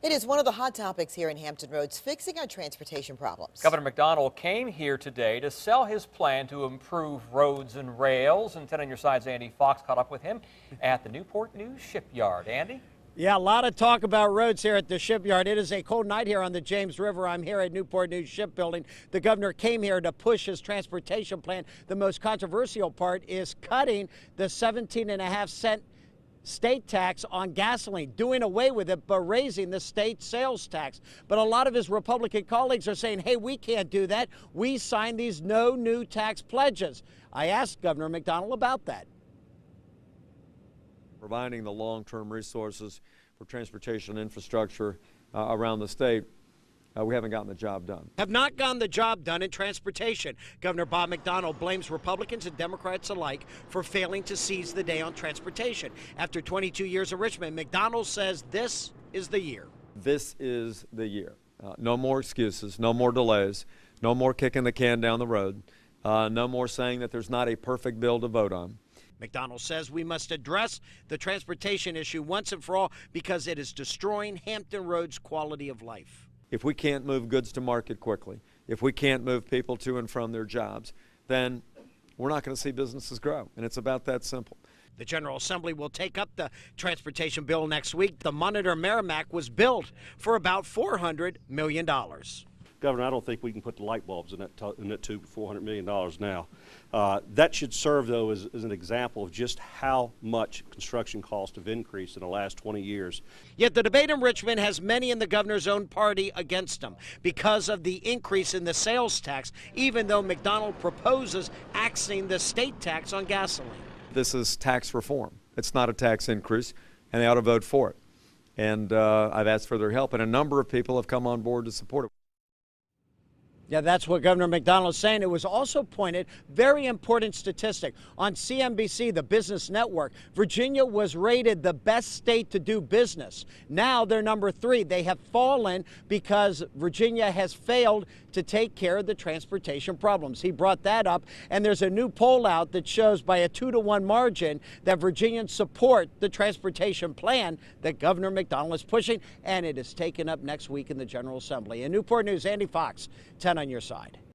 It is one of the hot topics here in Hampton Roads, fixing our transportation problems. Governor McDonnell came here today to sell his plan to improve roads and rails. And 10 on your side's Andy Fox caught up with him at the Newport News shipyard. Andy? Yeah, a lot of talk about roads here at the shipyard. It is a cold night here on the James River. I'm here at Newport News Shipbuilding. The governor came here to push his transportation plan. The most controversial part is cutting the 17.5-cent state tax on gasoline, doing away with it, but raising the state sales tax. But a lot of his Republican colleagues are saying, hey, we can't do that. We signed these no new tax pledges. I asked Governor McDonnell about that. Providing the long-term resources for transportation infrastructure around the state, we haven't gotten the job done. Have not gotten the job done in transportation. Governor Bob McDonnell blames Republicans and Democrats alike for failing to seize the day on transportation. After 22 years of Richmond, McDonnell says this is the year. This is the year. No more excuses, no more delays, no more kicking the can down the road, no more saying that there's not a perfect bill to vote on. McDonnell says we must address the transportation issue once and for all because it is destroying Hampton Roads' quality of life. If we can't move goods to market quickly, if we can't move people to and from their jobs, then we're not going to see businesses grow. And it's about that simple. The General Assembly will take up the transportation bill next week. The Monitor Merrimack was built for about $400 million. Governor, I don't think we can put the light bulbs in that tube for $400 million now. That should serve, though, as an example of just how much construction costs have increased in the last 20 years. Yet the debate in Richmond has many in the governor's own party against him because of the increase in the sales tax, even though McDonnell proposes axing the state tax on gasoline. This is tax reform. It's not a tax increase, and they ought to vote for it. And I've asked for their help, and a number of people have come on board to support it. Yeah, that's what Governor McDonnell is saying. It was also pointed, very important statistic, on CNBC, the business network. Virginia was rated the best state to do business. Now they're number 3. They have fallen because Virginia has failed to take care of the transportation problems. He brought that up, and there's a new poll out that shows by a 2-to-1 margin that Virginians support the transportation plan that Governor McDonnell is pushing, and it is taken up next week in the General Assembly. In Newport News, Andy Fox, 10 on your side.